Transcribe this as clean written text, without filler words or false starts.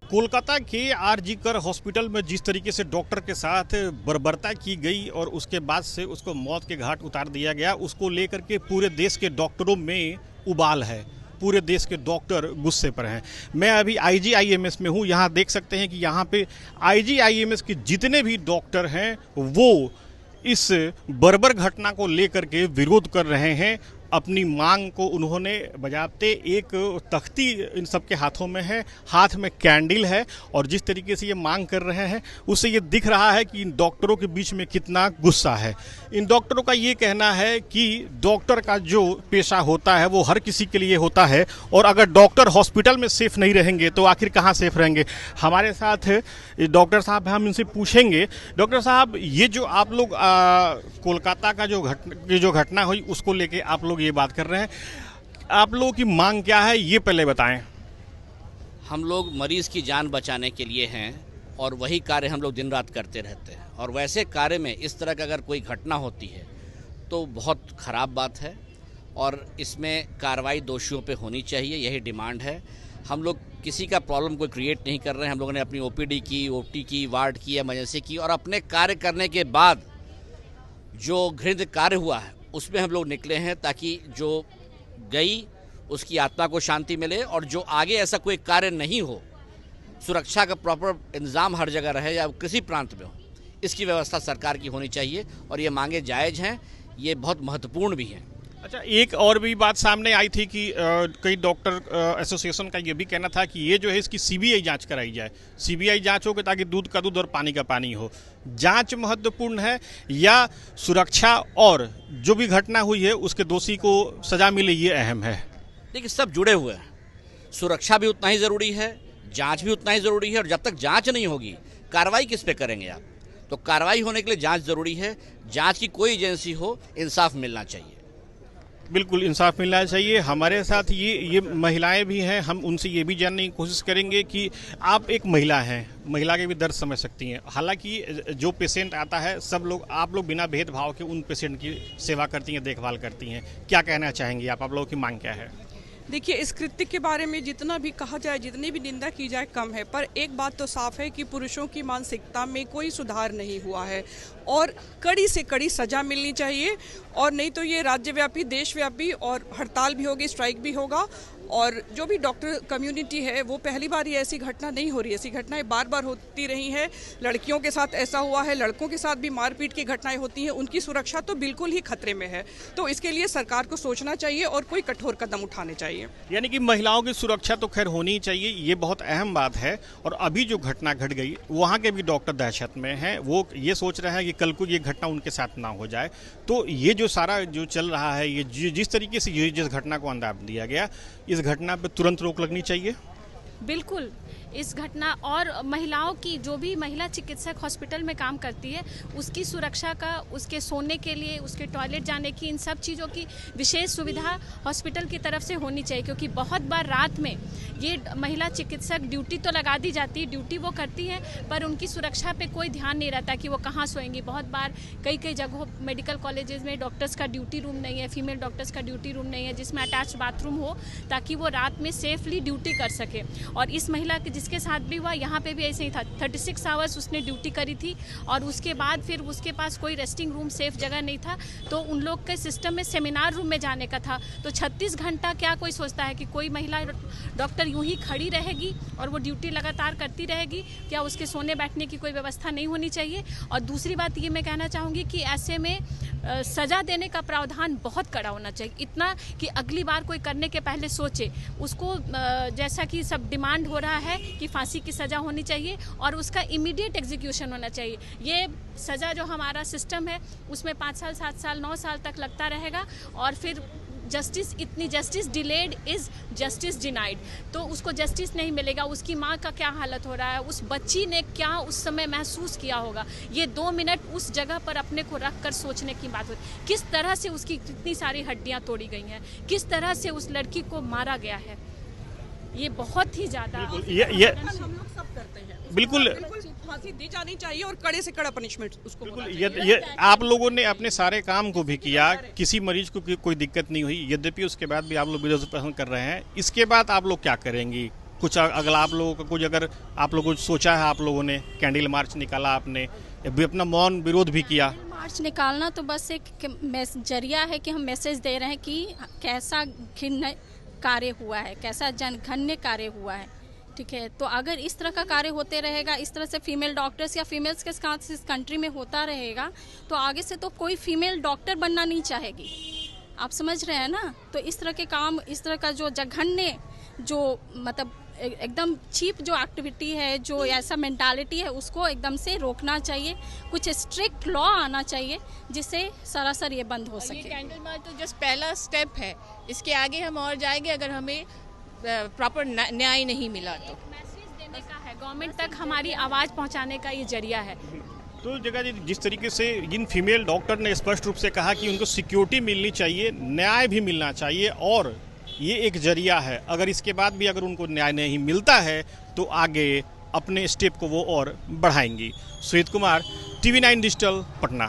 कोलकाता के आरजी कर हॉस्पिटल में जिस तरीके से डॉक्टर के साथ बर्बरता की गई और उसके बाद से उसको मौत के घाट उतार दिया गया, उसको लेकर के पूरे देश के डॉक्टरों में उबाल है। पूरे देश के डॉक्टर गुस्से पर हैं। मैं अभी आईजीआईएमएस में हूँ। यहाँ देख सकते हैं कि यहाँ पे आईजीआईएमएस के जितने भी डॉक्टर हैं वो इस बर्बर घटना को लेकर के विरोध कर रहे हैं। अपनी मांग को उन्होंने बजाते, एक तख्ती इन सबके हाथों में है, हाथ में कैंडल है और जिस तरीके से ये मांग कर रहे हैं उससे ये दिख रहा है कि इन डॉक्टरों के बीच में कितना गुस्सा है। इन डॉक्टरों का ये कहना है कि डॉक्टर का जो पेशा होता है वो हर किसी के लिए होता है और अगर डॉक्टर हॉस्पिटल में सेफ नहीं रहेंगे तो आखिर कहाँ सेफ रहेंगे। हमारे साथ डॉक्टर साहब, हम इनसे पूछेंगे। डॉक्टर साहब, ये जो आप लोग कोलकाता का जो घटना हुई उसको लेके आप लोग ये बात कर रहे हैं, आप लोगों की मांग क्या है ये पहले बताएं। हम लोग मरीज़ की जान बचाने के लिए हैं और वही कार्य हम लोग दिन रात करते रहते हैं और वैसे कार्य में इस तरह का अगर कोई घटना होती है तो बहुत ख़राब बात है और इसमें कार्रवाई दोषियों पे होनी चाहिए, यही डिमांड है। हम लोग किसी का प्रॉब्लम कोई क्रिएट नहीं कर रहे हैं। हम लोगों ने अपनी ओपीडी की, ओटी की, वार्ड की, इमरजेंसी की और अपने कार्य करने के बाद जो घृणित कार्य हुआ है उसमें हम लोग निकले हैं ताकि जो गई उसकी आत्मा को शांति मिले और जो आगे ऐसा कोई कार्य नहीं हो, सुरक्षा का प्रॉपर इंतजाम हर जगह रहे या किसी प्रांत में हो, इसकी व्यवस्था सरकार की होनी चाहिए और ये मांगे जायज़ हैं, ये बहुत महत्वपूर्ण भी हैं। अच्छा, एक और भी बात सामने आई थी कि कई डॉक्टर एसोसिएशन का ये भी कहना था कि ये जो है इसकी सीबीआई जांच कराई जाए। सीबीआई जांच हो कि ताकि दूध का दूध और पानी का पानी हो। जांच महत्वपूर्ण है या सुरक्षा और जो भी घटना हुई है उसके दोषी को सजा मिले ये अहम है? देखिए, सब जुड़े हुए हैं। सुरक्षा भी उतना ही ज़रूरी है, जाँच भी उतना ही ज़रूरी है और जब तक जाँच नहीं होगी कार्रवाई किस पे करेंगे आप? तो कार्रवाई होने के लिए जाँच ज़रूरी है। जाँच की कोई एजेंसी हो, इंसाफ मिलना चाहिए। बिल्कुल इंसाफ मिलना चाहिए। हमारे साथ ये महिलाएं भी हैं, हम उनसे ये भी जानने की कोशिश करेंगे कि आप एक महिला हैं, महिला के भी दर्द समझ सकती हैं। हालांकि जो पेशेंट आता है सब लोग, आप लोग बिना भेदभाव के उन पेशेंट की सेवा करती हैं, देखभाल करती हैं। क्या कहना चाहेंगी आप लोगों की मांग क्या है? देखिए, इस कृत्य के बारे में जितना भी कहा जाए, जितनी भी निंदा की जाए कम है, पर एक बात तो साफ है कि पुरुषों की मानसिकता में कोई सुधार नहीं हुआ है और कड़ी से कड़ी सजा मिलनी चाहिए और नहीं तो ये राज्यव्यापी, देशव्यापी और हड़ताल भी होगी, स्ट्राइक भी होगा। और जो भी डॉक्टर कम्युनिटी है वो पहली बार ये ऐसी घटना नहीं हो रही है, ऐसी घटनाएं बार बार होती रही हैं। लड़कियों के साथ ऐसा हुआ है, लड़कों के साथ भी मारपीट की घटनाएं होती हैं। उनकी सुरक्षा तो बिल्कुल ही खतरे में है, तो इसके लिए सरकार को सोचना चाहिए और कोई कठोर कदम उठाने चाहिए। यानी कि महिलाओं की सुरक्षा तो खैर होनी ही चाहिए, ये बहुत अहम बात है। और अभी जो घटना घट गई वहाँ के भी डॉक्टर दहशत में हैं, वो ये सोच रहे हैं कि कल को ये घटना उनके साथ ना हो जाए। तो ये जो सारा जो चल रहा है, ये जिस तरीके से जिस घटना को अंजाम दिया गया, इस घटना पर तुरंत रोक लगनी चाहिए। बिल्कुल, इस घटना और महिलाओं की, जो भी महिला चिकित्सक हॉस्पिटल में काम करती है उसकी सुरक्षा का, उसके सोने के लिए, उसके टॉयलेट जाने की, इन सब चीज़ों की विशेष सुविधा हॉस्पिटल की तरफ से होनी चाहिए। क्योंकि बहुत बार रात में ये महिला चिकित्सक ड्यूटी तो लगा दी जाती है, ड्यूटी वो करती है, पर उनकी सुरक्षा पे कोई ध्यान नहीं रहता कि वो कहाँ सोएंगी। बहुत बार कई जगहों मेडिकल कॉलेजेस में डॉक्टर्स का ड्यूटी रूम नहीं है, फीमेल डॉक्टर्स का ड्यूटी रूम नहीं है जिसमें अटैच बाथरूम हो ताकि वो रात में सेफली ड्यूटी कर सके। और इस महिला के जिसके साथ भी हुआ, यहाँ पे भी ऐसे ही था। 36 आवर्स उसने ड्यूटी करी थी और उसके बाद फिर उसके पास कोई रेस्टिंग रूम, सेफ जगह नहीं था, तो उन लोग के सिस्टम में सेमिनार रूम में जाने का था। तो 36 घंटा क्या कोई सोचता है कि कोई महिला डॉक्टर यूं ही खड़ी रहेगी और वो ड्यूटी लगातार करती रहेगी? क्या उसके सोने बैठने की कोई व्यवस्था नहीं होनी चाहिए? और दूसरी बात ये मैं कहना चाहूँगी कि ऐसे में सज़ा देने का प्रावधान बहुत कड़ा होना चाहिए, इतना कि अगली बार कोई करने के पहले सोचे। उसको जैसा कि सब डिमांड हो रहा है कि फांसी की सज़ा होनी चाहिए और उसका इमीडिएट एग्जीक्यूशन होना चाहिए। ये सज़ा जो हमारा सिस्टम है उसमें 5 साल, 7 साल, 9 साल तक लगता रहेगा और फिर justice delayed is justice denied. तो उसको जस्टिस नहीं मिलेगा। उसकी माँ का क्या हालत हो रहा है, उस बच्ची ने क्या उस समय महसूस किया होगा, ये 2 मिनट उस जगह पर अपने को रख कर सोचने की बात होती। किस तरह से उसकी कितनी सारी हड्डियाँ तोड़ी गई हैं, किस तरह से उस लड़की को मारा गया है, ये बहुत ही ज़्यादा हम लोग सब करते हैं। बिल्कुल फांसी दी जानी चाहिए और कड़े से कड़ा पनिशमेंट उसको होना चाहिए। ये आप लोगों ने अपने सारे काम को भी किया, किसी मरीज को कोई दिक्कत नहीं हुई, यद्यपि उसके बाद भी आप लोग विरोध प्रदर्शन कर रहे हैं। इसके बाद आप लोग क्या करेंगी? कुछ अगला आप लोगों का कुछ अगर आप लोगों को सोचा है, आप लोगों ने कैंडल मार्च निकाला, आपने भी अपना मौन विरोध भी किया। मार्च निकालना तो बस एक जरिया है कि हम मैसेज दे रहे हैं कि कैसा घिन्न कार्य हुआ है, कैसा जनघन्य कार्य हुआ है। ठीक है, तो अगर इस तरह का कार्य होते रहेगा, इस तरह से फीमेल डॉक्टर्स या फीमेल्स के साथ इस कंट्री में होता रहेगा, तो आगे से तो कोई फीमेल डॉक्टर बनना नहीं चाहेगी। आप समझ रहे हैं ना? तो इस तरह के काम, इस तरह का जो जघन्य, जो मतलब एकदम चीप जो एक्टिविटी है, जो ऐसा मेंटालिटी है, उसको एकदम से रोकना चाहिए। कुछ स्ट्रिक्ट लॉ आना चाहिए जिससे सरासर ये बंद हो सके। ये कैंडल मार्च तो जस्ट पहला स्टेप है, इसके आगे हम और जाएंगे अगर हमें प्रॉपर न्याय नहीं मिला तो। मैसेज देने का है, गवर्नमेंट तक हमारी आवाज़ पहुंचाने का ये जरिया है। तो जगह जी, जिस तरीके से इन फीमेल डॉक्टर ने स्पष्ट रूप से कहा कि उनको सिक्योरिटी मिलनी चाहिए, न्याय भी मिलना चाहिए, और ये एक जरिया है। अगर इसके बाद भी अगर उनको न्याय नहीं मिलता है तो आगे अपने स्टेप को वो और बढ़ाएंगी। Sujit Kumar, TV9 digital, Patna.